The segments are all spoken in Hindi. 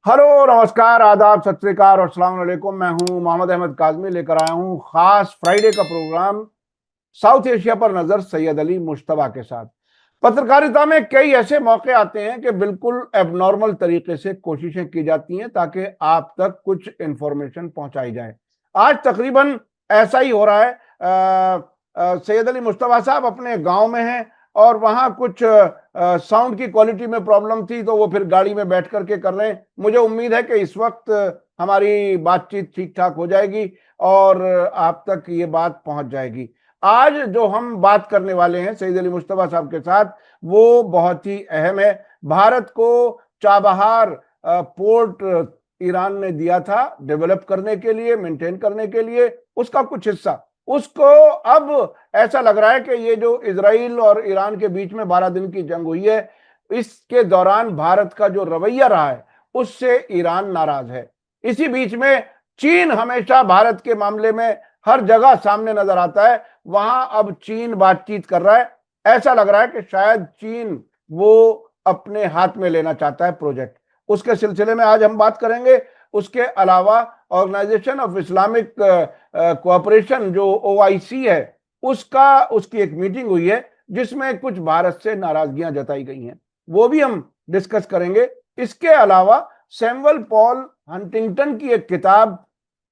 हेलो, नमस्कार, आदाब, सत श्री अकाल और अस्सलाम वालेकुम। मैं हूं मोहम्मद अहमद काज़मी, लेकर आया हूं खास फ्राइडे का प्रोग्राम साउथ एशिया पर नजर सैयद अली मुश्तबा के साथ। पत्रकारिता में कई ऐसे मौके आते हैं कि बिल्कुल एबनॉर्मल तरीके से कोशिशें की जाती हैं ताकि आप तक कुछ इंफॉर्मेशन पहुंचाई जाए। आज तकरीबन ऐसा ही हो रहा है। सैयद अली मुश्तबा साहब अपने गांव में हैं और वहां कुछ साउंड की क्वालिटी में प्रॉब्लम थी, तो वो फिर गाड़ी में बैठ करके कर रहे हैं। मुझे उम्मीद है कि इस वक्त हमारी बातचीत ठीक ठाक हो जाएगी और आप तक ये बात पहुंच जाएगी। आज जो हम बात करने वाले हैं सईद अली मुश्तबा साहब के साथ, वो बहुत ही अहम है। भारत को चाबहार पोर्ट ईरान ने दिया था डेवलप करने के लिए, मेंटेन करने के लिए, उसका कुछ हिस्सा उसको अब ऐसा लग रहा है कि ये जो इजराइल और ईरान के बीच में 12 दिन की जंग हुई है, इसके दौरान भारत का जो रवैया रहा है उससे ईरान नाराज है। इसी बीच में चीन हमेशा भारत के मामले में हर जगह सामने नजर आता है। वहां अब चीन बातचीत कर रहा है। ऐसा लग रहा है कि शायद चीन वो अपने हाथ में लेना चाहता है प्रोजेक्ट। उसके सिलसिले में आज हम बात करेंगे। उसके अलावा ऑर्गेनाइजेशन ऑफ इस्लामिक कोऑपरेशन जो ओआईसी है, उसकी एक मीटिंग हुई है जिसमें कुछ भारत से नाराजगियां जताई गई हैं, वो भी हम डिस्कस करेंगे। इसके अलावा सैमुअल पॉल हंटिंगटन की एक किताब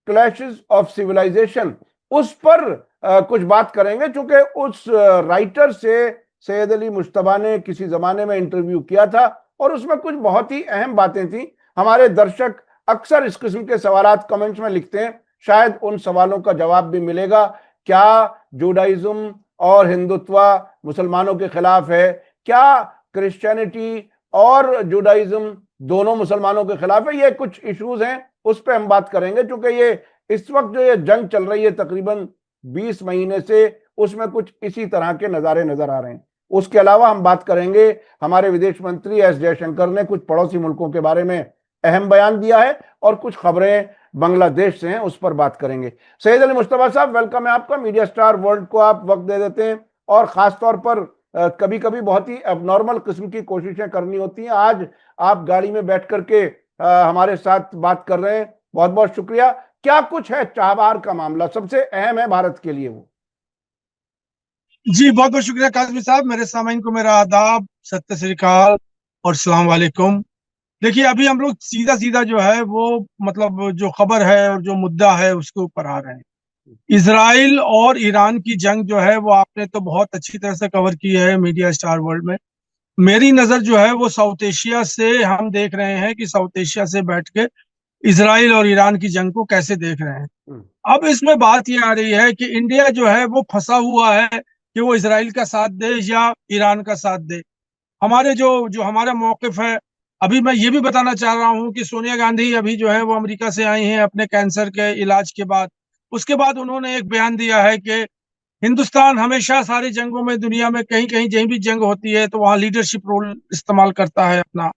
क्लैशेस ऑफ सिविलाइजेशन, उस पर कुछ बात करेंगे, क्योंकि उस राइटर से सैयद अली मुश्तबा ने किसी जमाने में इंटरव्यू किया था और उसमें कुछ बहुत ही अहम बातें थी। हमारे दर्शक अक्सर इस किस्म के सवालात कमेंट्स में लिखते हैं, शायद उन सवालों का जवाब भी मिलेगा। क्या जुडाइज्म और हिंदुत्व मुसलमानों के खिलाफ है? क्या क्रिश्चियनिटी और जुडाइज्म दोनों मुसलमानों के खिलाफ है? ये कुछ इश्यूज हैं, उस पर हम बात करेंगे, क्योंकि ये इस वक्त जो ये जंग चल रही है तकरीबन 20 महीने से, उसमें कुछ इसी तरह के नजारे नजर आ रहे हैं। उसके अलावा हम बात करेंगे, हमारे विदेश मंत्री एस जयशंकर ने कुछ पड़ोसी मुल्कों के बारे में अहम बयान दिया है और कुछ खबरें बांग्लादेश से हैं, उस पर बात करेंगे। सैयद अली मुश्तबा साहब, वेलकम है आपका। मीडिया स्टार वर्ल्ड को आप वक्त दे देते हैं और खास तौर पर कभी कभी बहुत ही एबनॉर्मल किस्म की कोशिशें करनी होती हैं। आज आप गाड़ी में बैठ करके हमारे साथ बात कर रहे हैं, बहुत बहुत शुक्रिया। क्या कुछ है चाबहार का मामला, सबसे अहम है भारत के लिए वो? जी बहुत बहुत शुक्रिया काजमी साहब। मेरे सामाइन को मेरा आदाब, सत्य श्री अकाल और सलाम वालेकुम। देखिए, अभी हम लोग सीधा सीधा जो है वो मतलब जो खबर है और जो मुद्दा है उसके ऊपर आ रहे हैं। इसराइल और ईरान की जंग जो है वो आपने तो बहुत अच्छी तरह से कवर की है मीडिया स्टार वर्ल्ड में। मेरी नजर जो है वो साउथ एशिया से हम देख रहे हैं कि साउथ एशिया से बैठ के इसराइल और ईरान की जंग को कैसे देख रहे हैं। हम्म। अब इसमें बात ये आ रही है कि इंडिया जो है वो फंसा हुआ है कि वो इसराइल का साथ दे या ईरान का साथ दे। हमारे जो जो हमारा मौकफ है, अभी मैं ये भी बताना चाह रहा हूँ कि सोनिया गांधी अभी जो है वो अमेरिका से आई हैं अपने कैंसर के इलाज के बाद। उसके बाद उन्होंने एक बयान दिया है कि हिंदुस्तान हमेशा सारी जंगों में, दुनिया में कहीं कहीं जहीं भी जंग होती है तो वहाँ लीडरशिप रोल इस्तेमाल करता है अपना,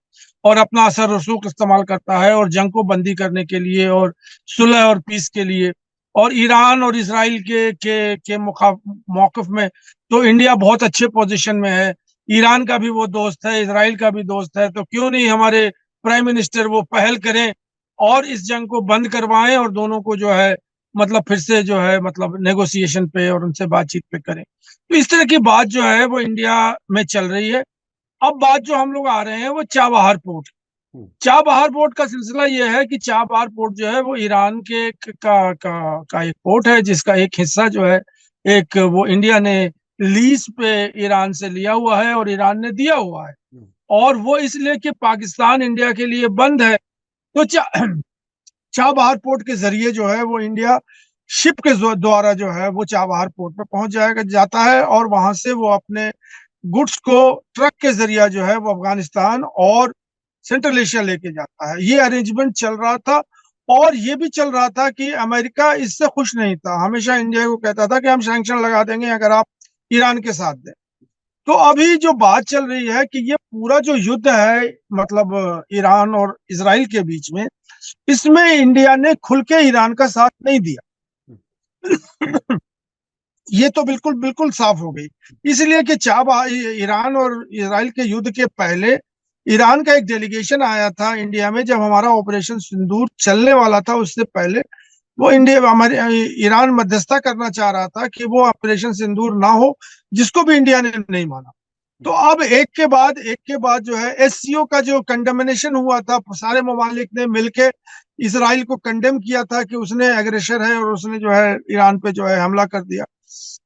और अपना असर रसूख इस्तेमाल करता है और जंग को बंदी करने के लिए और सुलह और पीस के लिए। और ईरान और इसराइल के मौकफ में तो इंडिया बहुत अच्छे पोजीशन में है। ईरान का भी वो दोस्त है, इसराइल का भी दोस्त है, तो क्यों नहीं हमारे प्राइम मिनिस्टर वो पहल करें और इस जंग को बंद करवाएं और दोनों को जो है मतलब फिर से जो है मतलब नेगोशिएशन पे और उनसे बातचीत पे करें। तो इस तरह की बात जो है वो इंडिया में चल रही है। अब बात जो हम लोग आ रहे हैं वो चाबहार पोर्ट। हम्म। चाबहार पोर्ट का सिलसिला ये है कि चाबहार पोर्ट जो है वो ईरान के का एक पोर्ट है जिसका एक हिस्सा जो है एक वो इंडिया ने लीज पे ईरान से लिया हुआ है और ईरान ने दिया हुआ है। हम्म। और वो इसलिए कि पाकिस्तान इंडिया के लिए बंद है। तो चाबहार पोर्ट के जरिए जो है वो इंडिया शिप के द्वारा जो है वो चाबहार पोर्ट पे पहुंच जाता है और वहां से वो अपने गुड्स को ट्रक के जरिया जो है वो अफगानिस्तान और सेंट्रल एशिया लेके जाता है। ये अरेंजमेंट चल रहा था और ये भी चल रहा था कि अमेरिका इससे खुश नहीं था, हमेशा इंडिया को कहता था कि हम सैंक्शन लगा देंगे अगर आप ईरान के साथ दें। तो अभी जो बात चल रही है कि ये पूरा जो युद्ध है मतलब ईरान और इसराइल के बीच में, इसमें इंडिया ने खुल के ईरान का साथ नहीं दिया। ये तो बिल्कुल बिल्कुल साफ हो गई। इसलिए कि ईरान और इसराइल के युद्ध के पहले ईरान का एक डेलीगेशन आया था इंडिया में जब हमारा ऑपरेशन सिंदूर चलने वाला था, उससे पहले वो इंडिया हमारे ईरान मध्यस्थता करना चाह रहा था कि वो ऑपरेशन सिंदूर ना हो, जिसको भी इंडिया ने नहीं माना। तो अब एक के बाद जो है एससीओ का जो कंडेमनेशन हुआ था, सारे ममालिक ने मिलकर इसराइल को कंडेम किया था कि उसने एग्रेसर है और उसने जो है ईरान पे जो है हमला कर दिया,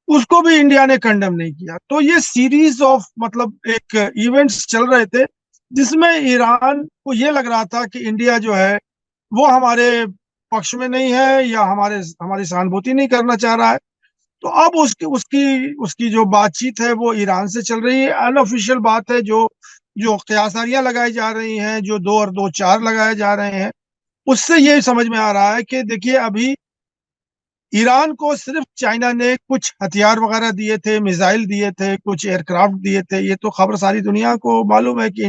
उसको भी इंडिया ने कंडेम नहीं किया। तो ये सीरीज ऑफ मतलब एक इवेंट्स चल रहे थे जिसमें ईरान को ये लग रहा था कि इंडिया जो है वो हमारे पक्ष में नहीं है या हमारी सहानुभूति नहीं करना चाह रहा है। तो अब उसकी उसकी उसकी जो बातचीत है वो ईरान से चल रही है, अनऑफिशियल बात है। जो जो कयासारियां लगाई जा रही हैं, जो 2 और 2 4 लगाए जा रहे हैं, उससे ये समझ में आ रहा है कि देखिए अभी ईरान को सिर्फ चाइना ने कुछ हथियार वगैरह दिए थे, मिसाइल दिए थे, कुछ एयरक्राफ्ट दिए थे। ये तो खबर सारी दुनिया को मालूम है कि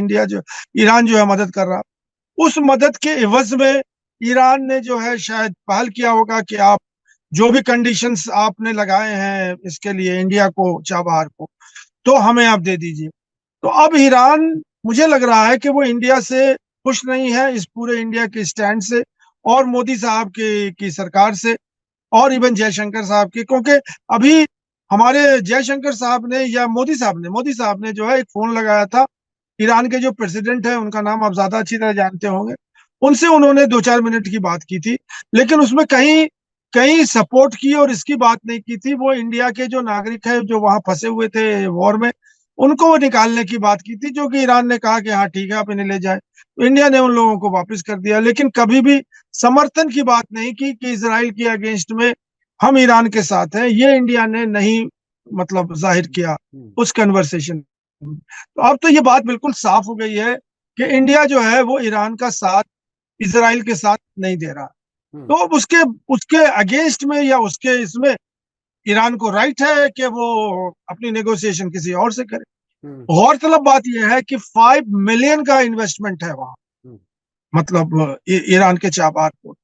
ईरान जो है मदद कर रहा। उस मदद के एवज में ईरान ने जो है शायद पहल किया होगा कि आप जो भी कंडीशंस आपने लगाए हैं इसके लिए इंडिया को, चाबहार को, तो हमें आप दे दीजिए। तो अब ईरान, मुझे लग रहा है कि वो इंडिया से खुश नहीं है, इस पूरे इंडिया के स्टैंड से और मोदी साहब की सरकार से और इवन जयशंकर साहब की। क्योंकि अभी हमारे जयशंकर साहब ने या मोदी साहब ने जो है एक फोन लगाया था ईरान के जो प्रेसिडेंट है, उनका नाम आप ज्यादा अच्छी तरह जानते होंगे, उनसे उन्होंने 2 4 मिनट की बात की थी। लेकिन उसमें कहीं कहीं सपोर्ट की और इसकी बात नहीं की थी। वो इंडिया के जो नागरिक है जो वहां फंसे हुए थे वॉर में, उनको वो निकालने की बात की थी, जो कि ईरान ने कहा कि हाँ ठीक है आप इन्हें ले जाए। तो इंडिया ने उन लोगों को वापस कर दिया, लेकिन कभी भी समर्थन की बात नहीं की कि इसराइल के अगेंस्ट में हम ईरान के साथ हैं। ये इंडिया ने नहीं मतलब जाहिर किया उस कन्वर्सेशन में। तो अब तो ये बात बिल्कुल साफ हो गई है कि इंडिया जो है वो ईरान का साथ इसराइल के साथ नहीं दे रहा। तो उसके उसके अगेंस्ट में या उसके इसमें ईरान को राइट है कि वो अपनी नेगोशिएशन किसी और से करे। गौरतलब बात यह है कि 5 मिलियन का इन्वेस्टमेंट है वहां, मतलब ईरान के चाबहार पोर्ट।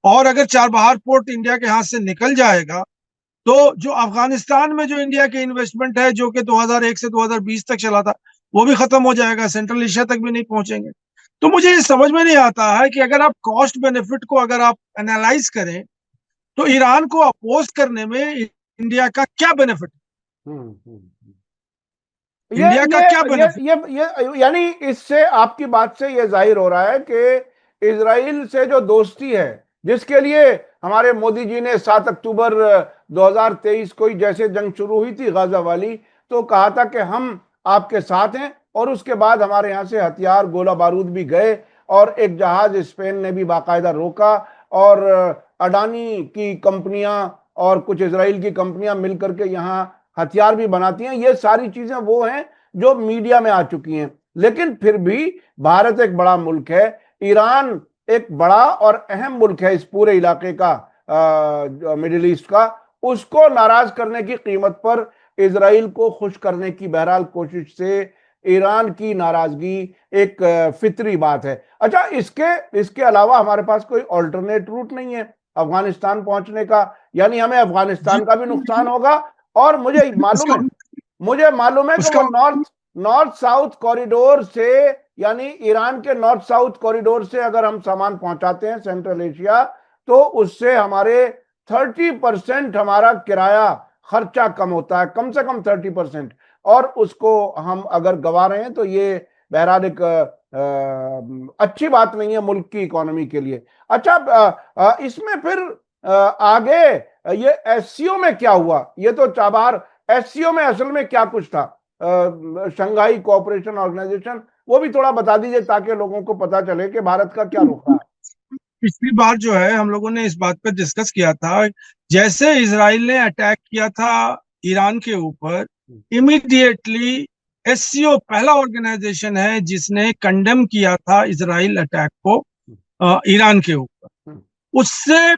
और अगर चाबहार पोर्ट इंडिया के हाथ से निकल जाएगा तो जो अफगानिस्तान में जो इंडिया के इन्वेस्टमेंट है, जो कि 2001 से 2020 तक चला था, वो भी खत्म हो जाएगा, सेंट्रल एशिया तक भी नहीं पहुंचेंगे। तो मुझे ये समझ में नहीं आता है कि अगर आप कॉस्ट बेनिफिट को अगर आप एनालाइज करें तो ईरान को अपोज करने में इंडिया का क्या बेनिफिट है, ये इंडिया का क्या बेनिफिट। ये यानी इससे आपकी बात से ये जाहिर हो रहा है कि इजराइल से जो दोस्ती है, जिसके लिए हमारे मोदी जी ने 7 अक्टूबर 2023 को ही जैसे जंग शुरू हुई थी गाजा वाली, तो कहा था कि हम आपके साथ हैं, और उसके बाद हमारे यहाँ से हथियार गोला बारूद भी गए, और एक जहाज स्पेन ने भी बाकायदा रोका, और अडानी की कंपनियां और कुछ इजराइल की कंपनियां मिलकर के यहाँ हथियार भी बनाती हैं। ये सारी चीजें वो हैं जो मीडिया में आ चुकी हैं। लेकिन फिर भी भारत एक बड़ा मुल्क है, ईरान एक बड़ा और अहम मुल्क है इस पूरे इलाके का, मिडिल ईस्ट का। उसको नाराज करने की कीमत पर इजराइल को खुश करने की बहरहाल कोशिश से ईरान की नाराजगी एक फितरी बात है। अच्छा, इसके इसके अलावा हमारे पास कोई ऑल्टरनेट रूट नहीं है अफगानिस्तान पहुंचने का, यानी हमें अफगानिस्तान का भी नुकसान होगा। और मुझे मालूम है कि वो उसका नॉर्थ साउथ कॉरिडोर से, यानी ईरान के नॉर्थ साउथ कॉरिडोर से अगर हम सामान पहुंचाते हैं सेंट्रल एशिया, तो उससे हमारे 30% हमारा किराया खर्चा कम होता है, कम से कम 30%। और उसको हम अगर गवा रहे हैं तो ये बहरहाल एक अच्छी बात नहीं है मुल्क की इकोनॉमी के लिए। अच्छा, इसमें फिर आगे ये एससीओ में क्या हुआ? ये तो चाबहार, एससीओ में असल में क्या कुछ था, शंघाई कोऑपरेशन ऑर्गेनाइजेशन, वो भी थोड़ा बता दीजिए ताकि लोगों को पता चले कि भारत का क्या रुख रहा पिछली बार जो है हम लोगों ने इस बात पर डिस्कस किया था, जैसे इसराइल ने अटैक किया था ईरान के ऊपर, इमीडिएटली एससीओ पहला ऑर्गेनाइजेशन है जिसने कंडेम किया था इसराइल अटैक को ईरान के ऊपर। है। उससे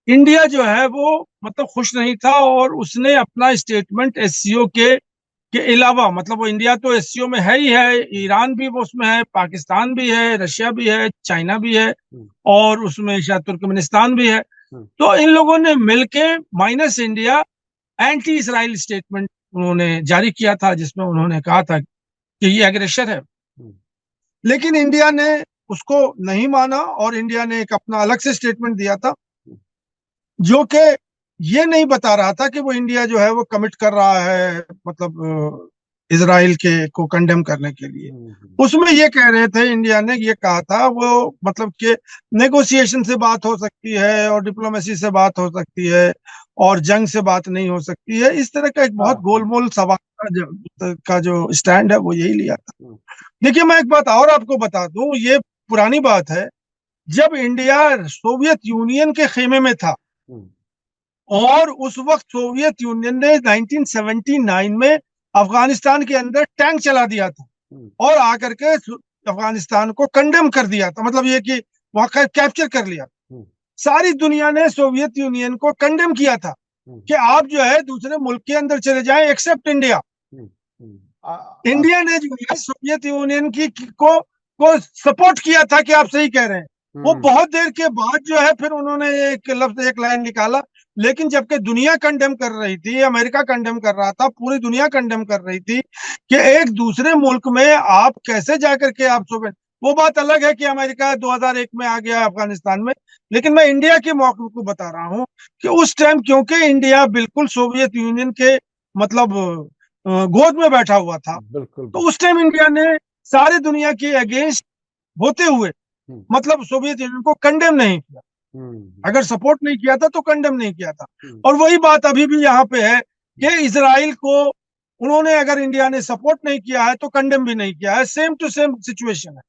इंडिया जो है वो मतलब खुश नहीं था और उसने अपना स्टेटमेंट एससीओ के अलावा, मतलब वो इंडिया तो एससीओ में है ही है, ईरान भी वो उसमें है, पाकिस्तान भी है, रशिया भी है, चाइना भी है, और उसमें शायद तुर्कमेनिस्तान भी है। तो इन लोगों ने मिलके minus India anti Israel statement उन्होंने जारी किया था, जिसमें उन्होंने कहा था कि ये एग्रेसर है। लेकिन इंडिया ने उसको नहीं माना और इंडिया ने एक अपना अलग से स्टेटमेंट दिया था, जो कि ये नहीं बता रहा था कि वो इंडिया जो है वो कमिट कर रहा है, मतलब इजराइल के को कंडेम करने के लिए। उसमें ये कह रहे थे, इंडिया ने ये कहा था वो, मतलब कि नेगोशिएशन से बात हो सकती है और डिप्लोमेसी से बात हो सकती है और जंग से बात नहीं हो सकती है। इस तरह का एक बहुत गोलमोल सवाल का जो स्टैंड है वो यही लिया था। देखिए, मैं एक बात और आपको बता दूं, ये पुरानी बात है, जब इंडिया सोवियत यूनियन के खेमे में था और उस वक्त सोवियत यूनियन ने 1979 में अफगानिस्तान के अंदर टैंक चला दिया था और आकर के अफगानिस्तान को कंडेम कर दिया था, मतलब ये कि वहां कैप्चर कर लिया। सारी दुनिया ने सोवियत यूनियन को कंडेम किया था कि आप जो है दूसरे मुल्क के अंदर चले जाएं, एक्सेप्ट इंडिया। इंडिया ने जो है सोवियत यूनियन को सपोर्ट किया था, कि आप सही कह रहे हैं। वो बहुत देर के बाद जो है फिर उन्होंने एक लफ्ज, एक लाइन निकाला, लेकिन जबकि दुनिया कंडेम कर रही थी, अमेरिका कंडेम कर रहा था, पूरी दुनिया कंडेम कर रही थी कि एक दूसरे मुल्क में आप कैसे जाकर के आप वो बात अलग है कि अमेरिका 2001 में आ गया अफगानिस्तान में, लेकिन मैं इंडिया के मौके को बता रहा हूं कि उस टाइम क्योंकि इंडिया बिल्कुल सोवियत यूनियन के मतलब गोद में बैठा हुआ था, तो उस टाइम इंडिया ने सारी दुनिया के अगेंस्ट होते हुए मतलब सोवियत यूनियन को कंडेम नहीं किया। अगर सपोर्ट नहीं किया था तो कंडेम नहीं किया था। और वही बात अभी भी यहाँ पे है कि इजराइल को उन्होंने, अगर इंडिया ने सपोर्ट नहीं किया है तो कंडेम भी नहीं किया है। सेम टू सेम सिचुएशन है।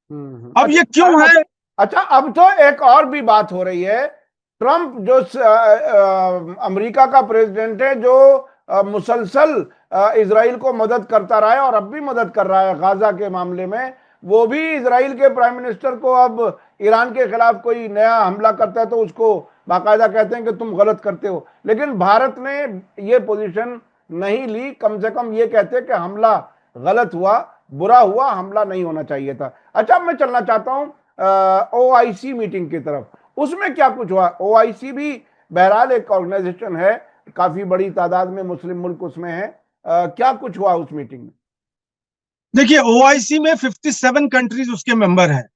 अब ये क्यों है? अच्छा, अब तो एक और भी बात हो रही है। ट्रंप जो अमेरिका का प्रेसिडेंट है, जो मुसलसल इजराइल को मदद करता रहा है और अब भी मदद कर रहा है गाजा के मामले में, वो भी इजराइल के प्राइम मिनिस्टर को अब ईरान के खिलाफ कोई नया हमला करता है तो उसको बाकायदा कहते हैं कि तुम गलत करते हो। लेकिन भारत ने ये पोजीशन नहीं ली, कम से कम ये कहते हैं कि हमला गलत हुआ, बुरा हुआ, हमला नहीं होना चाहिए था। अच्छा, मैं चलना चाहता हूं OIC मीटिंग की तरफ। उसमें क्या कुछ हुआ? OIC भी बहरहाल एक ऑर्गेनाइजेशन है, काफी बड़ी तादाद में मुस्लिम मुल्क उसमें है। क्या कुछ हुआ उस मीटिंग में? देखिए, OIC में 57 कंट्रीज उसके मेंबर हैं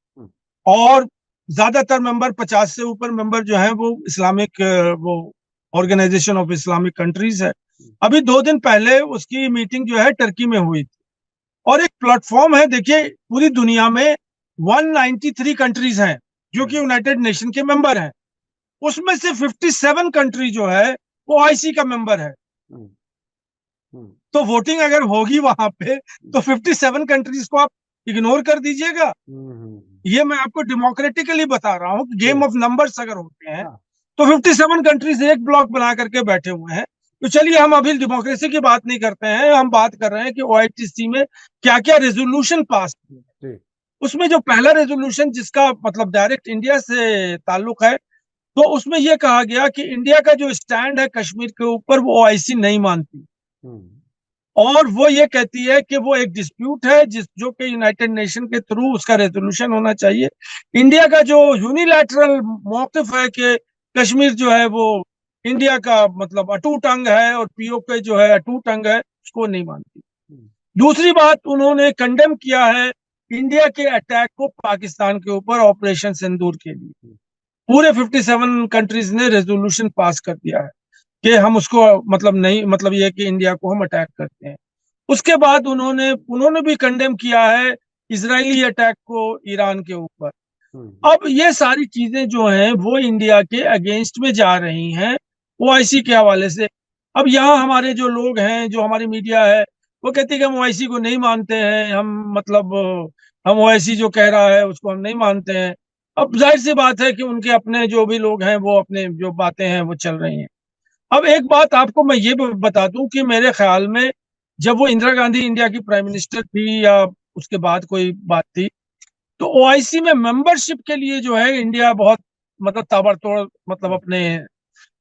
और ज्यादातर मेंबर, 50 से ऊपर मेंबर जो है वो इस्लामिक, वो ऑर्गेनाइजेशन ऑफ इस्लामिक कंट्रीज है। अभी 2 दिन पहले उसकी मीटिंग जो है टर्की में हुई थी और एक प्लेटफॉर्म है। देखिए, पूरी दुनिया में 193 कंट्रीज हैं जो कि यूनाइटेड नेशन के मेंबर हैं, उसमें से 57 कंट्री जो है वो OIC का मेंबर है। तो वोटिंग अगर होगी वहां पे तो 57 कंट्रीज को आप इग्नोर कर दीजिएगा। ये मैं आपको डेमोक्रेटिकली बता रहा हूँ, गेम ऑफ नंबर्स अगर होते हैं तो 57 कंट्रीज एक ब्लॉक बना करके बैठे हुए हैं। तो चलिए, हम अभी डेमोक्रेसी की बात नहीं करते हैं, हम बात कर रहे हैं कि OIC में क्या क्या रेजोल्यूशन पास किए। उसमें जो पहला रेजोल्यूशन जिसका मतलब डायरेक्ट इंडिया से ताल्लुक है, तो उसमें यह कहा गया कि इंडिया का जो स्टैंड है कश्मीर के ऊपर वो OIC नहीं मानती और वो ये कहती है कि वो एक डिस्प्यूट है जो कि यूनाइटेड नेशन के थ्रू उसका रेजोल्यूशन होना चाहिए। इंडिया का जो यूनिलैटरल मौकिफ है कि कश्मीर जो है वो इंडिया का मतलब अटूट अंग है और POK जो है अटूट अंग है, उसको नहीं मानती। दूसरी बात, उन्होंने कंडेम किया है इंडिया के अटैक को पाकिस्तान के ऊपर ऑपरेशन सिंदूर के लिए। पूरे 57 कंट्रीज ने रेजोल्यूशन पास कर दिया है कि हम उसको मतलब नहीं, मतलब ये कि इंडिया को हम अटैक करते हैं। उसके बाद उन्होंने भी कंडेम किया है इजरायली अटैक को ईरान के ऊपर। अब ये सारी चीजें जो हैं वो इंडिया के अगेंस्ट में जा रही हैं OIC के हवाले से। अब यहाँ हमारे जो लोग हैं, जो हमारी मीडिया है, वो कहती है कि हम OIC को नहीं मानते हैं, हम मतलब हम OIC जो कह रहा है उसको हम नहीं मानते हैं। अब जाहिर सी बात है कि उनके अपने जो भी लोग हैं वो अपने जो बातें हैं वो चल रही हैं। अब एक बात आपको मैं ये बता दूं कि मेरे ख्याल में जब वो इंदिरा गांधी इंडिया की प्राइम मिनिस्टर थी या उसके बाद कोई बात थी, तो OIC में मेंबरशिप के लिए जो है इंडिया बहुत मतलब ताबड़तोड़ मतलब अपने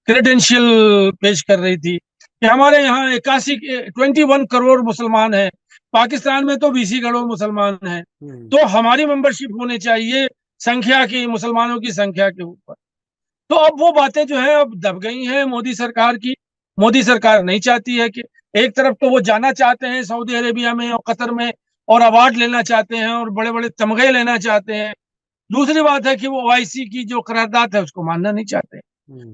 क्रेडेंशियल पेश कर रही थी कि हमारे यहाँ 21 करोड़ मुसलमान हैं, पाकिस्तान में तो 20 करोड़ मुसलमान हैं, तो हमारी मेंबरशिप होनी चाहिए संख्या की, मुसलमानों की संख्या के ऊपर। तो अब वो बातें जो है अब दब गई हैं मोदी सरकार की। मोदी सरकार नहीं चाहती है कि, एक तरफ तो वो जाना चाहते हैं सऊदी अरेबिया में और कतर में और अवार्ड लेना चाहते हैं और बड़े बड़े तमगे लेना चाहते हैं। दूसरी बात है कि वो ओआईसी की जो करारदाद है उसको मानना नहीं चाहते।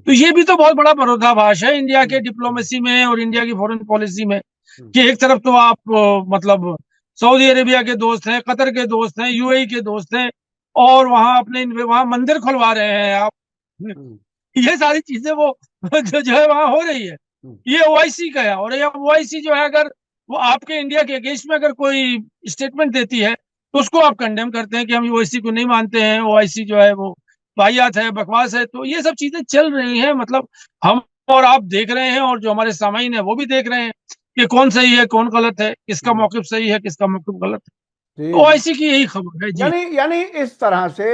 तो ये भी तो बहुत बड़ा विरोधाभास है इंडिया के डिप्लोमेसी में और इंडिया की फॉरेन पॉलिसी में, कि एक तरफ तो आप मतलब सऊदी अरेबिया के दोस्त हैं, कतर के दोस्त हैं, यूएई के दोस्त हैं, और वहां अपने वहां मंदिर खुलवा रहे हैं आप। ये सारी चीजें वो जो है वहां हो रही है, ये ओआईसी का है। और ये ओआईसी जो है, अगर वो आपके इंडिया के अगेंस्ट में अगर कोई स्टेटमेंट देती है तो उसको आप कंडेम करते हैं कि हम ओआईसी को नहीं मानते हैं, ओआईसी जो है वो वाहियात है, बकवास है। तो ये सब चीजें चल रही हैं, मतलब हम और आप देख रहे हैं, और जो हमारे सामाईन है वो भी देख रहे हैं कि कौन सही है कौन गलत है, किसका मौकिफ सही है किसका मौकिफ गलत है। जी तो जी। ओआईसी की यही खबर है जी। यानी यानी इस तरह से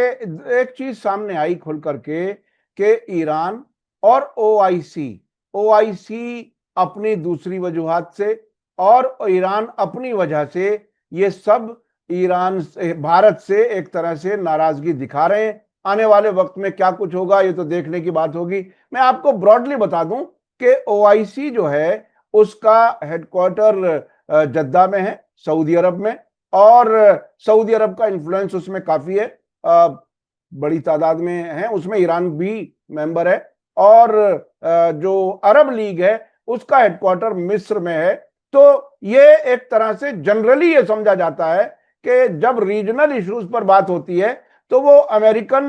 एक चीज सामने आई खुल करके कि ईरान और ओआईसी, ओआईसी अपनी दूसरी वजूहात से और ईरान अपनी वजह से, ये सब ईरान से, भारत से एक तरह से नाराजगी दिखा रहे हैं। आने वाले वक्त में क्या कुछ होगा ये तो देखने की बात होगी। मैं आपको ब्रॉडली बता दूं कि ओआईसी जो है उसका हेडक्वार्टर जद्दा में है, सऊदी अरब में, और सऊदी अरब का इन्फ्लुएंस उसमें काफी है, बड़ी तादाद में है, उसमें ईरान भी मेंबर है। और जो अरब लीग है उसका हेडक्वार्टर मिस्र में है। तो ये एक तरह से जनरली ये समझा जाता है कि जब रीजनल इश्यूज पर बात होती है तो वो अमेरिकन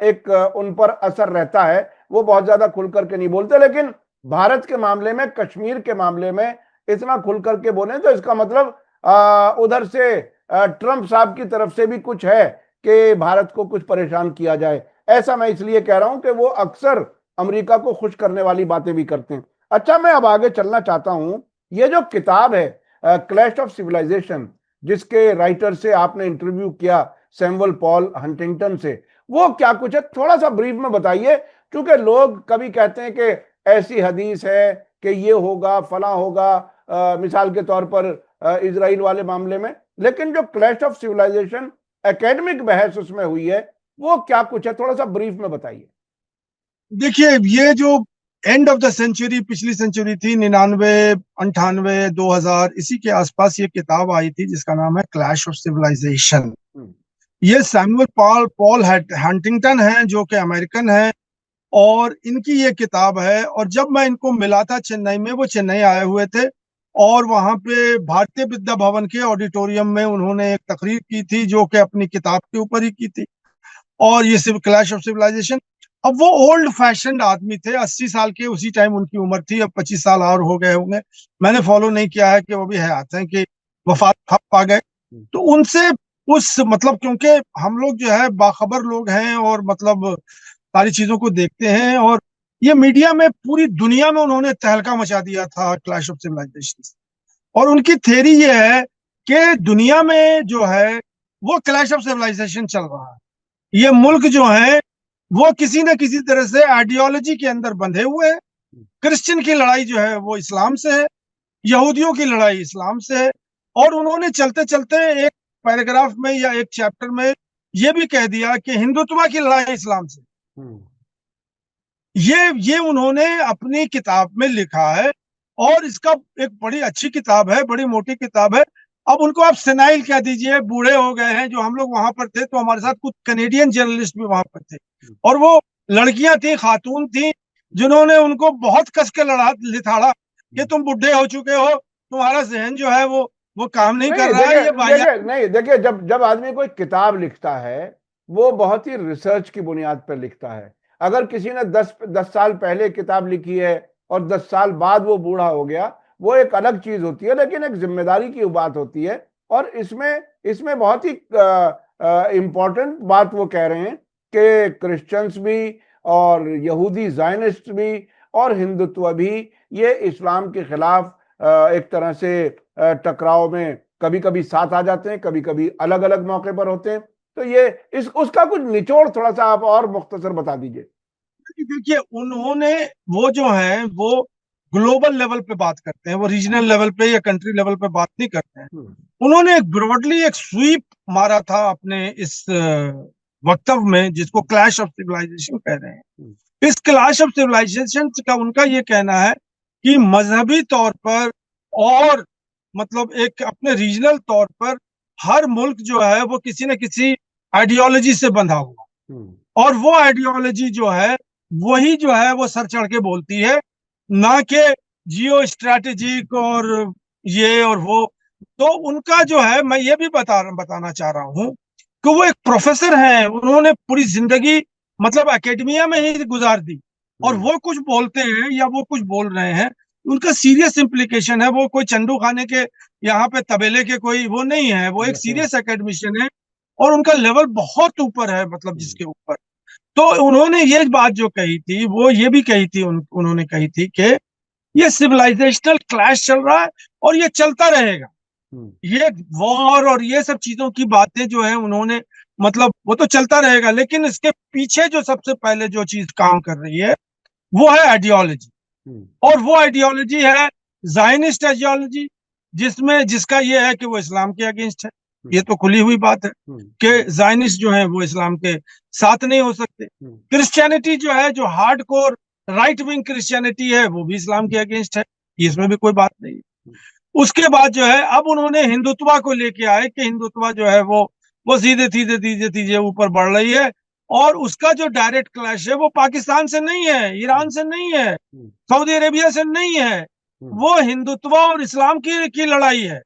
एक उन पर असर रहता है, वो बहुत ज्यादा खुल करके नहीं बोलते। लेकिन भारत के मामले में, कश्मीर के मामले में इतना खुल करके बोले तो इसका मतलब उधर से ट्रंप साहब की तरफ से भी कुछ है कि भारत को कुछ परेशान किया जाए। ऐसा मैं इसलिए कह रहा हूं कि वो अक्सर अमेरिका को खुश करने वाली बातें भी करते हैं। अच्छा, मैं अब आगे चलना चाहता हूं। ये जो किताब है क्लैश ऑफ सिविलाइजेशन, जिसके राइटर से आपने इंटरव्यू किया सैमुअल पॉल हंटिंगटन से, वो क्या कुछ है थोड़ा सा ब्रीफ में बताइए। क्योंकि लोग कभी कहते हैं कि ऐसी हदीस है कि ये होगा फला होगा, मिसाल के तौर पर इजराइल वाले मामले में, लेकिन जो क्लैश ऑफ सिविलाइजेशन एकेडमिक बहस उसमें हुई है वो क्या कुछ है, थोड़ा सा ब्रीफ में बताइए। देखिए, ये जो एंड ऑफ द सेंचुरी, पिछली सेंचुरी थी, 99, 98, 2000, इसी के आसपास ये किताब आई थी जिसका नाम है क्लैश ऑफ सिविलाइजेशन। ये सैमुअल पॉल पॉल हंटिंगटन है जो कि अमेरिकन है, और इनकी ये किताब है। और जब मैं इनको मिला था चेन्नई में, वो चेन्नई आए हुए थे, और वहां पे भारतीय विद्या भवन के ऑडिटोरियम में उन्होंने एक तकरीर की थी जो कि अपनी किताब के ऊपर ही की थी। और ये सिर्फ क्लैश ऑफ सिविलाइजेशन, अब वो ओल्ड फैशन आदमी थे, 80 साल के उसी टाइम उनकी उम्र थी, अब 25 साल और हो गए होंगे। मैंने फॉलो नहीं किया है कि वो भी हयात हैं कि वफात पा गए। तो उनसे उस मतलब, क्योंकि हम लोग जो है बाखबर लोग हैं और मतलब सारी चीजों को देखते हैं, और ये मीडिया में पूरी दुनिया में उन्होंने तहलका मचा दिया था क्लैश ऑफ सिविलाइजेशन। और उनकी थ्योरी ये है कि दुनिया में जो है वो क्लैश ऑफ सिविलाइजेशन चल रहा है। ये मुल्क जो है वो किसी न किसी तरह से आइडियोलॉजी के अंदर बंधे हुए हैं। क्रिश्चियन की लड़ाई जो है वो इस्लाम से है, यहूदियों की लड़ाई इस्लाम से है। और उन्होंने चलते चलते एक पैराग्राफ में या एक चैप्टर में ये भी कह दिया कि हिंदुत्व की लड़ाई इस्लाम से। ये उन्होंने अपनी किताब में लिखा है, और इसका एक बड़ी अच्छी किताब है, बड़ी मोटी किताब है। अब उनको आप सेनाइल कह दीजिए, बूढ़े हो गए हैं। जो हम लोग वहां पर थे तो हमारे साथ कुछ कनेडियन जर्नलिस्ट भी वहां पर थे, और वो लड़कियां थी, खातून थी, जिन्होंने उनको बहुत कस के लिथाड़ा कि तुम बुढ़े हो चुके हो, तुम्हारा जहन जो है वो काम नहीं कर नहीं रहा है, ये देखिए नहीं देखिए, जब जब आदमी कोई किताब लिखता है वो बहुत ही रिसर्च की बुनियाद पर लिखता है। अगर किसी ने 10 साल पहले किताब लिखी है और 10 साल बाद वो बूढ़ा हो गया, वो एक अलग चीज होती है, लेकिन एक जिम्मेदारी की बात होती है। और इसमें इसमें बहुत ही इंपॉर्टेंट बात वो कह रहे हैं कि क्रिश्चियंस भी और यहूदी जायनिस्ट भी और हिंदुत्व भी ये इस्लाम के खिलाफ एक तरह से टकराव में कभी कभी साथ आ जाते हैं, कभी कभी अलग अलग मौके पर होते हैं। तो ये इस उसका कुछ निचोड़ थोड़ा सा आप और मुख्तसर बता दीजिए। देखिए, उन्होंने वो जो है वो ग्लोबल लेवल पे बात करते हैं, वो रीजनल लेवल पे या कंट्री लेवल पे बात नहीं करते हैं। उन्होंने एक ब्रॉडली एक स्वीप मारा था अपने इस वक्तव्य में, जिसको क्लैश ऑफ सिविलाइजेशन कह रहे हैं। इस क्लैश ऑफ सिविलाइजेशन का उनका ये कहना है कि मजहबी तौर पर और मतलब एक अपने रीजनल तौर पर हर मुल्क जो है वो किसी न किसी आइडियोलॉजी से बंधा हुआ, और वो आइडियोलॉजी जो है वही जो है वो सर चढ़ के बोलती है, ना कि जियो स्ट्रैटेजिक और ये और वो। तो उनका जो है, मैं ये भी बताना चाह रहा हूँ कि वो एक प्रोफेसर हैं, उन्होंने पूरी जिंदगी मतलब एकेडमिया में ही गुजार दी, और वो कुछ बोलते हैं या वो कुछ बोल रहे हैं, उनका सीरियस इम्प्लीकेशन है। वो कोई चंदू खाने के यहाँ पे तबेले के कोई वो नहीं है, वो एक सीरियस एकेडमिशियन है, और उनका लेवल बहुत ऊपर है, मतलब जिसके ऊपर। तो उन्होंने ये बात जो कही थी वो ये भी कही थी, उन्होंने कही थी कि ये सिविलाइजेशनल क्लैश चल रहा है और ये चलता रहेगा। ये वॉर और ये सब चीजों की बातें जो है उन्होंने, मतलब वो तो चलता रहेगा, लेकिन इसके पीछे जो सबसे पहले जो चीज काम कर रही है वो है आइडियोलॉजी। और वो आइडियोलॉजी है जायनिस्ट आइडियोलॉजी, जिसमें जिसका ये है कि वो इस्लाम के अगेंस्ट है। ये तो खुली हुई बात है कि जायनिस्ट जो है वो इस्लाम के साथ नहीं हो सकते। क्रिश्चियनिटी जो है, जो hard core right wing Christianity है, वो भी इस्लाम के अगेंस्ट है, इसमें भी कोई बात नहीं। उसके बाद जो है अब उन्होंने हिंदुत्व को लेके आए कि हिंदुत्व जो है वो सीधे सीधे सीधे सीधे ऊपर बढ़ रही है, और उसका जो डायरेक्ट क्लैश है वो पाकिस्तान से नहीं है, ईरान से नहीं है, सऊदी अरेबिया से नहीं है, वो हिंदुत्व और इस्लाम की लड़ाई है।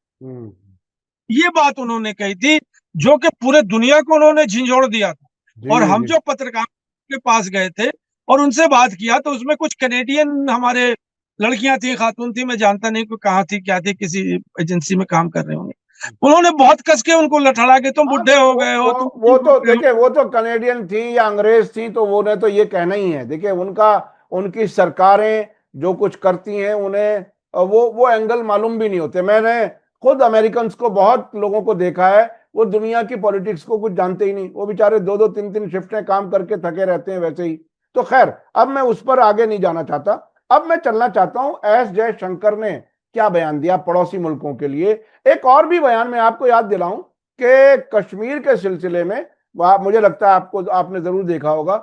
ये बात उन्होंने कही थी, जो कि पूरे दुनिया को उन्होंने झिंझोड़ दिया था। और हम जो पत्रकार के पास गए थे और उनसे बात किया, तो उसमें कुछ कैनेडियन हमारे लड़कियां थी, खातून थी, मैं जानता नहीं कि कहाँ थी क्या थी, किसी एजेंसी में काम कर रहे होंगे। उन्होंने बहुत कस के उनको लठड़ा के तुम बुढ़े हो गए हो, तुम वो तो देखिए, वो तो कनेडियन थी या अंग्रेज थी, तो वो ने तो ये कहना ही है। देखिए उनका, उनकी सरकारें जो कुछ करती हैं उन्हें वो एंगल मालूम भी नहीं होते। मैंने खुद अमेरिकन को, बहुत लोगों को देखा है, वो दुनिया की पॉलिटिक्स को कुछ जानते ही नहीं। वो बेचारे दो दो तीन तीन शिफ्टें काम करके थके रहते हैं वैसे ही। तो खैर, अब मैं उस पर आगे नहीं जाना चाहता। अब मैं चलना चाहता हूं एस जयशंकर ने क्या बयान दिया पड़ोसी मुल्कों के लिए। एक और भी बयान मैं आपको याद दिलाऊं कि कश्मीर के सिलसिले में, मुझे लगता है आपको, आपने जरूर देखा होगा,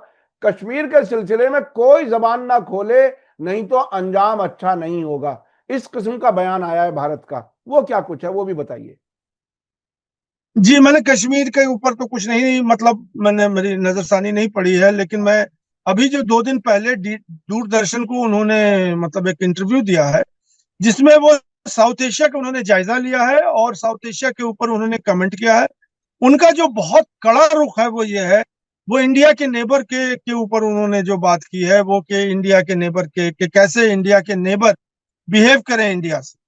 कश्मीर के सिलसिले में कोई जबान ना खोले, नहीं तो अंजाम अच्छा नहीं होगा। इस किस्म का बयान आया है भारत का। वो क्या कुछ है, वो भी बताइए। जी, मैंने कश्मीर के ऊपर तो कुछ नहीं, मतलब मैंने, मेरी नजरसानी नहीं पड़ी है, लेकिन मैं अभी जो 2 दिन पहले दूरदर्शन को उन्होंने मतलब एक इंटरव्यू दिया है, जिसमें वो साउथ एशिया का उन्होंने जायजा लिया है और साउथ एशिया के ऊपर उन्होंने कमेंट किया है। उनका जो बहुत कड़ा रुख है वो ये है, वो इंडिया के नेबर के ऊपर उन्होंने जो बात की है वो, कि इंडिया के नेबर के कैसे इंडिया के नेबर बिहेव करें इंडिया से,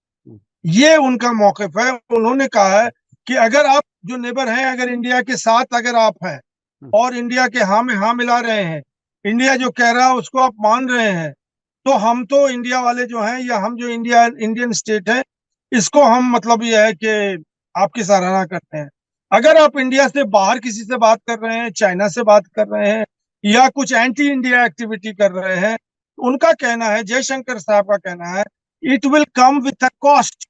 ये उनका मौकिफ है। उन्होंने कहा है कि अगर आप जो नेबर हैं, अगर इंडिया के साथ अगर आप हैं और इंडिया के हाँ में हाँ मिला रहे हैं, इंडिया जो कह रहा है उसको आप मान रहे हैं, तो हम तो इंडिया वाले जो हैं, या हम जो इंडियन स्टेट है, इसको हम मतलब ये है कि आपकी सराहना करते हैं। अगर आप इंडिया से बाहर किसी से बात कर रहे हैं, चाइना से बात कर रहे हैं, या कुछ एंटी इंडिया एक्टिविटी कर रहे हैं, उनका कहना है, जयशंकर साहब का कहना है, it will come with a cost.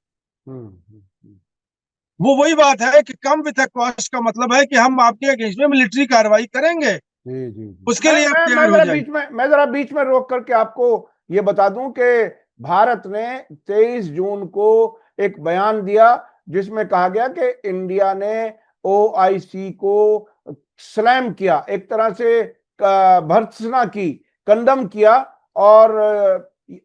वो वही बात है कि कम विथ अ कॉस्ट का मतलब है कि हम आपके अगेंस्ट में मिलिट्री कार्रवाई करेंगे, जी जी जी। उसके लिए आप मैं तैयार हो जरा जाइए। बीच में, मैं जरा बीच में रोक करके आपको ये बता दूं कि भारत ने 23 जून को एक बयान दिया जिसमें कहा गया कि इंडिया ने ओआईसी को स्लैम किया, एक तरह से भर्त्सना की, कंडम किया, और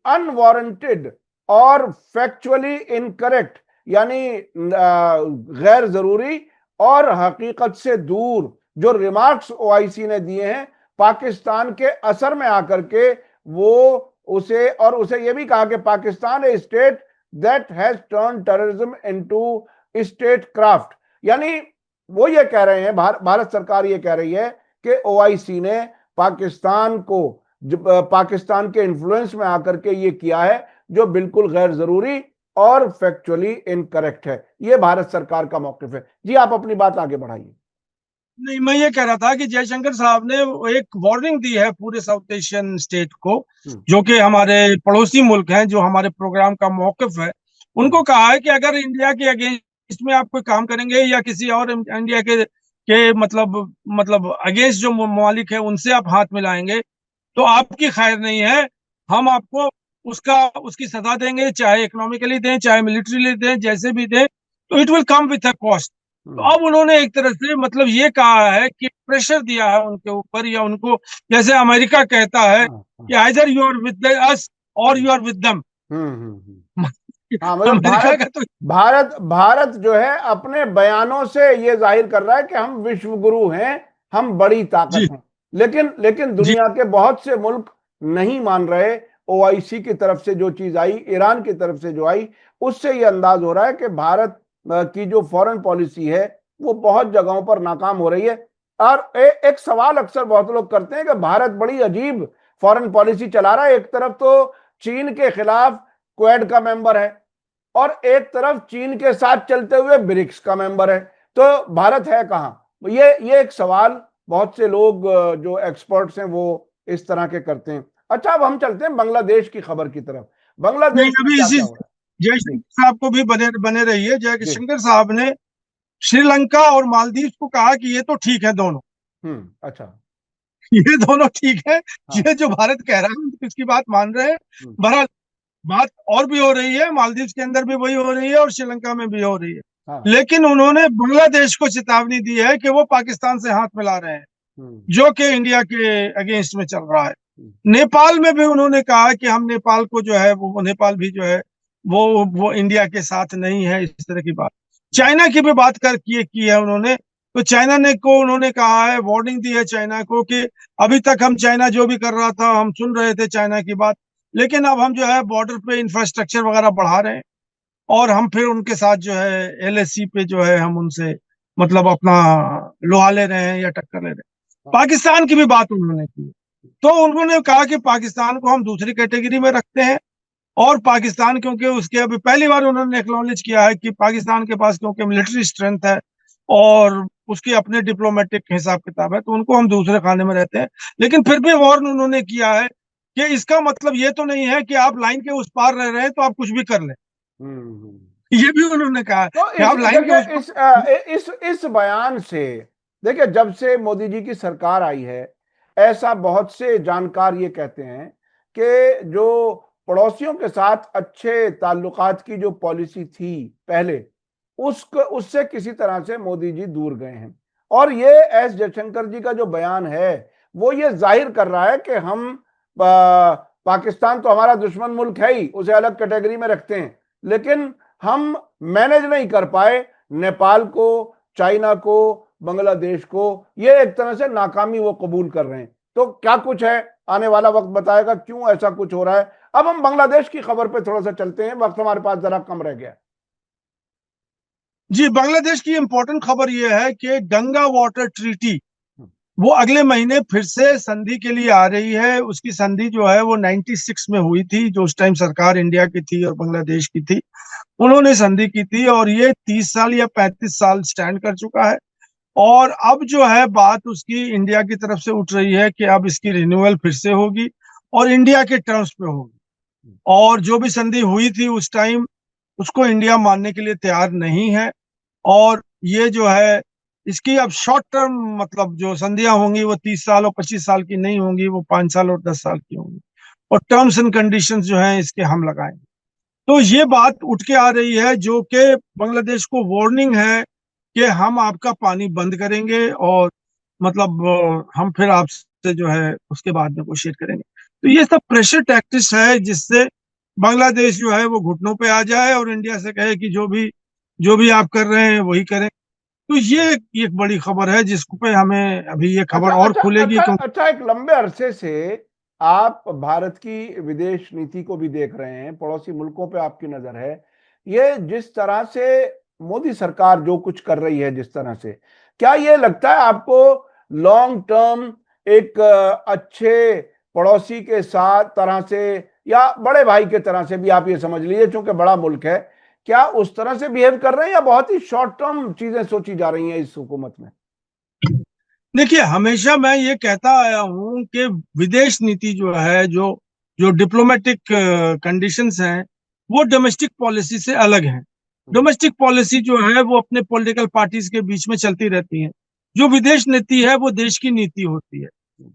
अनवारंटेड और फैक्चुअली इनकरेक्ट, यानी गैर जरूरी और हकीकत से दूर जो रिमार्क्स ओआईसी ने दिए हैं पाकिस्तान के असर में आकर के, वो उसे, और उसे यह भी कहा कि Pakistan a state that has turn terrorism into statecraft. यानी वो ये कह रहे हैं, भारत सरकार ये कह रही है कि ओआईसी ने पाकिस्तान को, पाकिस्तान के इन्फ्लुएंस में आकर के ये किया है जो बिल्कुल गैर जरूरी और फैक्चुअली इनकरेक्ट है। ये भारत सरकार का मौकिफ है। जी, आप अपनी बात आगे बढ़ाइए। नहीं, मैं ये कह रहा था कि जयशंकर साहब ने एक वार्निंग दी है पूरे साउथ एशियन स्टेट को, जो कि हमारे पड़ोसी मुल्क हैं, जो हमारे प्रोग्राम का मौकिफ है। उनको कहा है कि अगर इंडिया के अगेंस्ट में आप कोई काम करेंगे, या किसी और इंडिया के मतलब अगेंस्ट जो ममालिक है उनसे आप हाथ मिलाएंगे, तो आपकी खैर नहीं है। हम आपको उसकी सजा देंगे, चाहे इकोनॉमिकली दें, चाहे मिलिट्रीली दें, जैसे भी दें, तो it will come with a cost. तो अब उन्होंने एक तरह से मतलब ये कहा है कि प्रेशर दिया है उनके ऊपर, या उनको, जैसे अमेरिका कहता है कि either you are with us or you are with them. हाँ, मतलब अमेरिका का तो भारत जो है अपने बयानों से ये जाहिर कर रहा है कि हम विश्व गुरु हैं, हम बड़ी ताकत जी हैं। लेकिन जी दुनिया के बहुत से मुल्क नहीं मान रहे। ओआईसी की तरफ से जो चीज आई, ईरान की तरफ से जो आई, उससे ये अंदाज हो रहा है कि भारत की जो फॉरेन पॉलिसी है वो बहुत जगहों पर नाकाम हो रही है। और एक सवाल अक्सर बहुत लोग करते हैं कि भारत बड़ी अजीब फॉरेन पॉलिसी चला रहा है। एक तरफ तो चीन के खिलाफ क्वेड का मेंबर है, और एक तरफ चीन के साथ चलते हुए ब्रिक्स का मेंबर है। तो भारत है कहां? ये एक सवाल बहुत से लोग जो एक्सपर्ट्स हैं वो इस तरह के करते हैं। अच्छा, अब हम चलते हैं बांग्लादेश की खबर की तरफ। नहीं, बांग्लादेश में अभी क्या इसी क्या हो रहा है जी? जयशंकर साहब को भी बने बने रहिए। जी। जयशंकर साहब ने श्रीलंका और मालदीव को कहा कि ये तो ठीक है दोनों, अच्छा। ये दोनों ठीक है, हाँ। ये जो भारत कह रहा है हम इसकी बात मान रहे हैं। हम्म। बहरहाल बात और भी हो रही है, मालदीव के अंदर भी वही हो रही है और श्रीलंका में भी हो रही है। हाँ। लेकिन उन्होंने बांग्लादेश को चेतावनी दी है कि वो पाकिस्तान से हाथ मिला रहे हैं, हम्म। जो कि इंडिया के अगेंस्ट में चल रहा है। हम्म। नेपाल में भी उन्होंने कहा कि हम नेपाल को जो है वो नेपाल भी जो है वो इंडिया के साथ नहीं है, इस तरह की बात। चाइना की भी बात कर की है उन्होंने। तो चाइना ने को उन्होंने कहा है, वार्निंग दी है चाइना को कि अभी तक हम चाइना जो भी कर रहा था हम सुन रहे थे चाइना की बात, लेकिन अब हम जो है बॉर्डर पे इंफ्रास्ट्रक्चर वगैरह बढ़ा रहे हैं, और हम फिर उनके साथ जो है एलएसी पे जो है हम उनसे मतलब अपना लोहा ले रहे हैं या टक्कर ले रहे हैं। हाँ। पाकिस्तान की भी बात उन्होंने की। तो उन्होंने कहा कि पाकिस्तान को हम दूसरी कैटेगरी में रखते हैं, और पाकिस्तान क्योंकि उसके अभी पहली बार उन्होंने एक्नॉलेज किया है कि पाकिस्तान के पास क्योंकि मिलिट्री स्ट्रेंथ है और उसके अपने डिप्लोमेटिक हिसाब किताब है, तो उनको हम दूसरे खाने में रहते हैं। लेकिन फिर भी वार्न उन्होंने किया है कि इसका मतलब ये तो नहीं है कि आप लाइन के उस पार रह रहे हैं तो आप कुछ भी कर लें। हम्म। ये भी उन्होंने कहा है तो कि आप लाइन के उस देखिए, पार। इस बयान से, देखिए, जब से मोदी जी की सरकार आई है, ऐसा बहुत से जानकार ये कहते हैं कि जो पड़ोसियों के साथ अच्छे ताल्लुकात की जो पॉलिसी थी पहले, उससे किसी तरह से मोदी जी दूर गए हैं। और ये एस जयशंकर जी का जो बयान है वो ये जाहिर कर रहा है कि हम पाकिस्तान तो हमारा दुश्मन मुल्क है ही, उसे अलग कैटेगरी में रखते हैं, लेकिन हम मैनेज नहीं कर पाए नेपाल को, चाइना को, बांग्लादेश को। ये एक तरह से नाकामी वो कबूल कर रहे हैं। तो क्या कुछ है, आने वाला वक्त बताएगा क्यों ऐसा कुछ हो रहा है। अब हम बांग्लादेश की खबर पे थोड़ा सा चलते हैं, वक्त हमारे पास जरा कम रह गया। जी, बांग्लादेश की इंपॉर्टेंट खबर यह है कि गंगा वाटर ट्रीटी हम्म। वो अगले महीने फिर से संधि के लिए आ रही है। उसकी संधि जो है वो 96 में हुई थी, जो उस टाइम सरकार इंडिया की थी और बांग्लादेश की थी। उन्होंने संधि की थी और ये 30 साल या 35 साल स्टैंड कर चुका है। और अब जो है बात उसकी इंडिया की तरफ से उठ रही है कि अब इसकी रिन्यूअल फिर से होगी और इंडिया के टर्म्स पे होगी। और जो भी संधि हुई थी उस टाइम उसको इंडिया मानने के लिए तैयार नहीं है। और ये जो है इसकी अब शॉर्ट टर्म मतलब जो संधियां होंगी वो 30 साल और 25 साल की नहीं होंगी, वो 5 साल और 10 साल की होंगी। और टर्म्स एंड कंडीशंस जो हैं इसके हम लगाएंगे। तो ये बात उठ के आ रही है जो कि बांग्लादेश को वार्निंग है कि हम आपका पानी बंद करेंगे और मतलब हम फिर आपसे जो है उसके बाद नेगोशिएट करेंगे। तो ये सब प्रेशर टैक्टिक्स है जिससे बांग्लादेश जो है वो घुटनों पे आ जाए और इंडिया से कहे कि जो भी आप कर रहे हैं वही करें। तो ये एक बड़ी खबर है जिस पे हमें अभी ये अच्छा, खबर और अच्छा, खुलेगी अच्छा, क्योंकि अच्छा, एक लंबे अरसे से आप भारत की विदेश नीति को भी देख रहे हैं, पड़ोसी मुल्कों पे आपकी नजर है। ये जिस तरह से मोदी सरकार जो कुछ कर रही है, जिस तरह से, क्या ये लगता है आपको लॉन्ग टर्म एक अच्छे पड़ोसी के साथ तरह से, या बड़े भाई के तरह से भी आप ये समझ लीजिए, चूंकि बड़ा मुल्क है, क्या उस तरह से बिहेव कर रहे हैं, या बहुत ही शॉर्ट टर्म चीजें सोची जा रही हैं इस हुकूमत में? देखिए हमेशा मैं ये कहता आया हूं कि विदेश नीति जो है जो जो डिप्लोमेटिक कंडीशंस हैं वो डोमेस्टिक पॉलिसी से अलग हैं। डोमेस्टिक पॉलिसी जो है वो अपने पॉलिटिकल पार्टीज के बीच में चलती रहती है। जो विदेश नीति है वो देश की नीति होती है,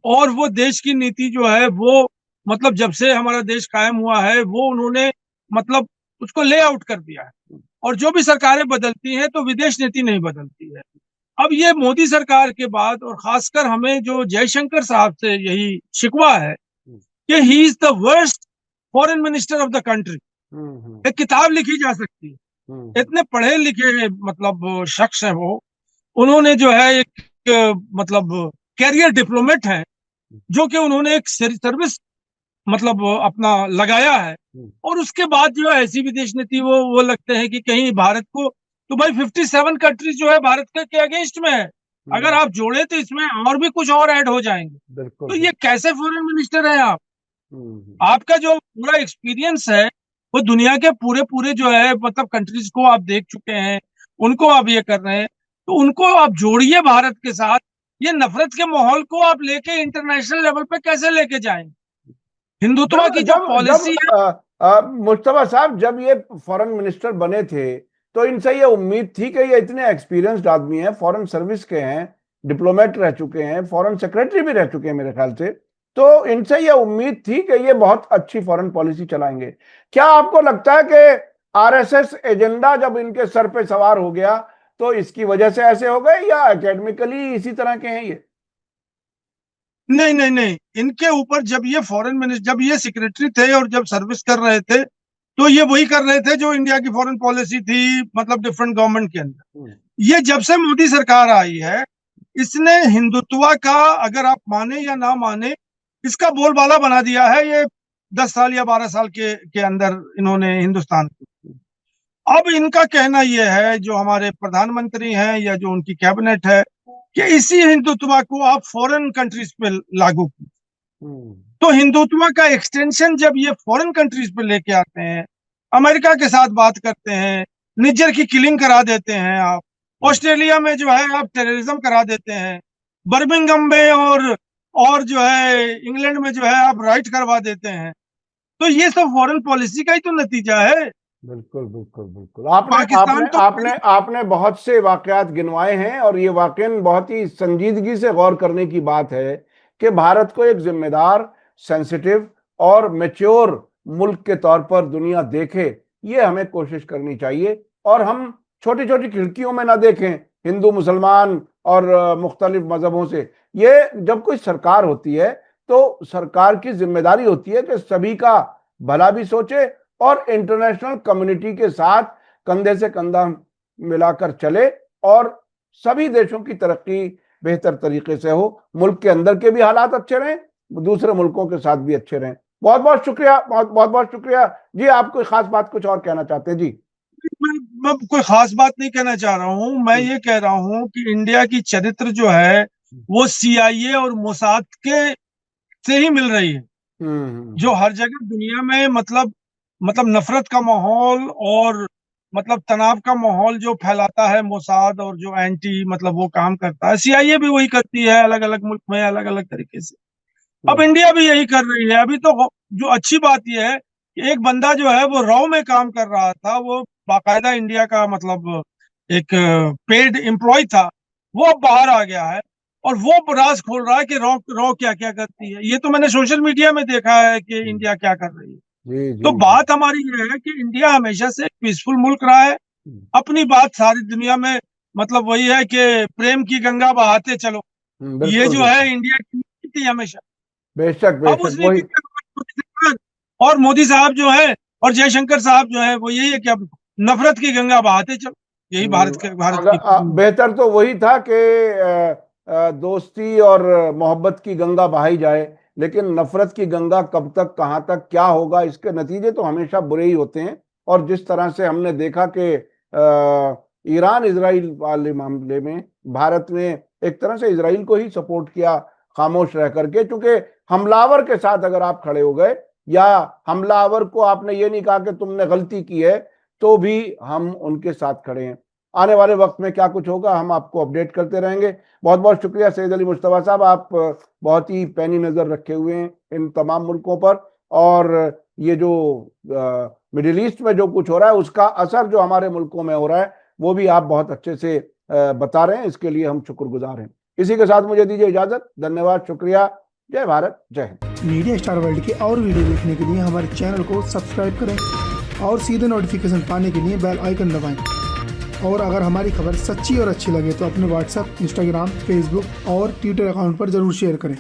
और वो देश की नीति जो है वो मतलब जब से हमारा देश कायम हुआ है वो उन्होंने मतलब उसको ले आउट कर दिया है। और जो भी सरकारें बदलती हैं तो विदेश नीति नहीं बदलती है। अब ये मोदी सरकार के बाद और खासकर हमें जो जयशंकर साहब से यही शिकवा है कि he is the worst foreign minister of the country. एक किताब लिखी जा सकती है, इतने पढ़े लिखे मतलब शख्स है वो। उन्होंने जो है एक मतलब कैरियर डिप्लोमेट है, जो कि उन्होंने एक सर्विस मतलब अपना लगाया है। और उसके बाद जो है ऐसी विदेश नीति वो लगते हैं कि कहीं भारत को, तो भाई 57 कंट्रीज जो है भारत के अगेंस्ट में है। अगर आप जोड़े तो इसमें और भी कुछ और ऐड हो जाएंगे। बिल्कुल। तो ये कैसे फॉरेन मिनिस्टर है आप? आपका जो पूरा एक्सपीरियंस है वो दुनिया के पूरे पूरे जो है मतलब कंट्रीज को आप देख चुके हैं, उनको आप ये कर रहे हैं, तो उनको आप जोड़िए भारत के साथ। ये नफरत के माहौल को आप लेके इंटरनेशनल लेवल पे कैसे लेके जाएंगे? हिंदुत्व जब की जो जब पॉलिसी है। जब मुश्तबा साहब जब ये फॉरेन मिनिस्टर बने थे तो इनसे ये उम्मीद थी कि ये इतने एक्सपीरियंस्ड आदमी हैं, फॉरेन सर्विस के हैं, डिप्लोमेट रह चुके हैं, फॉरेन सेक्रेटरी भी रह चुके हैं मेरे ख्याल से, तो इनसे ये उम्मीद थी कि ये बहुत अच्छी फॉरेन पॉलिसी चलाएंगे। क्या आपको लगता है कि आरएसएस एजेंडा जब इनके सर पे सवार हो गया तो इसकी वजह से ऐसे हो गए, या एकेडमिकली इसी तरह के हैं ये? नहीं नहीं नहीं, इनके ऊपर जब ये फॉरेन मिनिस्टर, जब ये सेक्रेटरी थे और जब सर्विस कर रहे थे, तो ये वही कर रहे थे जो इंडिया की फॉरेन पॉलिसी थी, मतलब डिफरेंट गवर्नमेंट के अंदर। ये जब से मोदी सरकार आई है, इसने हिंदुत्व का, अगर आप माने या ना माने, इसका बोलबाला बना दिया है। ये 10 साल या 12 साल के अंदर इन्होंने हिंदुस्तान को। अब इनका कहना यह है, जो हमारे प्रधानमंत्री हैं या जो उनकी कैबिनेट है, कि इसी हिंदुत्व को आप फॉरेन कंट्रीज पे लागू कीजिए। तो हिंदुत्व का एक्सटेंशन जब ये फॉरेन कंट्रीज पे लेके आते हैं, अमेरिका के साथ बात करते हैं, निज्जर की किलिंग करा देते हैं आप, ऑस्ट्रेलिया में जो है आप टेररिज्म करा देते हैं, बर्मिंघम में और जो है इंग्लैंड में जो है आप राइट करवा देते हैं। तो ये सब फॉरेन पॉलिसी का ही तो नतीजा है। बिल्कुल बिल्कुल बिल्कुल। आपने आपने पाकिस्तान तो आपने आपने बहुत से वाकयात गिनवाए हैं और ये वाकई बहुत ही संजीदगी से गौर करने की बात है कि भारत को एक जिम्मेदार, सेंसिटिव और मैच्योर मुल्क के तौर पर दुनिया देखे। ये हमें कोशिश करनी चाहिए और हम छोटी छोटी खिड़कियों में ना देखें हिंदू मुसलमान और मुख्तलिफ मजहबों से। ये जब कोई सरकार होती है तो सरकार की जिम्मेदारी होती है कि सभी का भला भी सोचे और इंटरनेशनल कम्युनिटी के साथ कंधे से कंधा मिलाकर चले और सभी देशों की तरक्की बेहतर तरीके से हो, मुल्क के अंदर के भी हालात अच्छे रहें, दूसरे मुल्कों के साथ भी अच्छे रहें। बहुत बहुत शुक्रिया, बहुत बहुत शुक्रिया जी। आप कोई खास बात कुछ और कहना चाहते हैं जी? मैं कोई खास बात नहीं कहना चाह रहा हूँ। मैं ये कह रहा हूँ कि इंडिया की चरित्र जो है वो सीआईए और मोसाद के से ही मिल रही है, जो हर जगह दुनिया में मतलब नफरत का माहौल और मतलब तनाव का माहौल जो फैलाता है मोसाद, और जो एंटी मतलब वो काम करता है, सीआईए भी वही करती है अलग अलग मुल्क में अलग अलग तरीके से। अब इंडिया भी यही कर रही है। अभी तो जो अच्छी बात यह है कि एक बंदा जो है वो रॉ में काम कर रहा था, वो बाकायदा इंडिया का मतलब एक पेड एम्प्लॉय था, वो अब बाहर आ गया है और वो राज खोल रहा है कि रॉ रॉ क्या क्या करती है। ये तो मैंने सोशल मीडिया में देखा है कि इंडिया क्या कर रही है। जी तो जी जी। बात हमारी ये है कि इंडिया हमेशा से एक पीसफुल मुल्क रहा है। अपनी बात सारी दुनिया में मतलब वही है कि प्रेम की गंगा बहाते चलो। ये बिल्कुल जो है बिल्कुल। इंडिया की नीति थी हमेशा। बेशक अब बेशक उस वही। नीति के और मोदी साहब जो है और जयशंकर साहब जो है वो यही है कि अब नफरत की गंगा बहाते चलो। यही भारत अगर की। बेहतर तो वही था कि दोस्ती और मोहब्बत की गंगा बहाई जाए, लेकिन नफरत की गंगा कब तक, कहाँ तक, क्या होगा, इसके नतीजे तो हमेशा बुरे ही होते हैं। और जिस तरह से हमने देखा कि ईरान इजराइल वाले मामले में भारत ने एक तरह से इजराइल को ही सपोर्ट किया खामोश रह करके, क्योंकि हमलावर के साथ अगर आप खड़े हो गए या हमलावर को आपने ये नहीं कहा कि तुमने गलती की है, तो भी हम उनके साथ खड़े हैं। आने वाले वक्त में क्या कुछ होगा हम आपको अपडेट करते रहेंगे। बहुत बहुत शुक्रिया सैयद अली मुश्तबा साहब, आप बहुत ही पैनी नज़र रखे हुए हैं इन तमाम मुल्कों पर, और ये जो मिडिल ईस्ट में जो कुछ हो रहा है उसका असर जो हमारे मुल्कों में हो रहा है वो भी आप बहुत अच्छे से बता रहे हैं। इसके लिए हम शुक्रगुजार हैं। इसी के साथ मुझे दीजिए इजाज़त। धन्यवाद, शुक्रिया, जय भारत, जय हिंद। मीडिया स्टार वर्ल्ड के और वीडियो देखने के लिए हमारे चैनल को सब्सक्राइब करें और सीधे नोटिफिकेशन पाने के लिए बेल आइकन दबाएं। और अगर हमारी खबर सच्ची और अच्छी लगे तो अपने व्हाट्सएप, इंस्टाग्राम, फेसबुक और ट्विटर अकाउंट पर जरूर शेयर करें।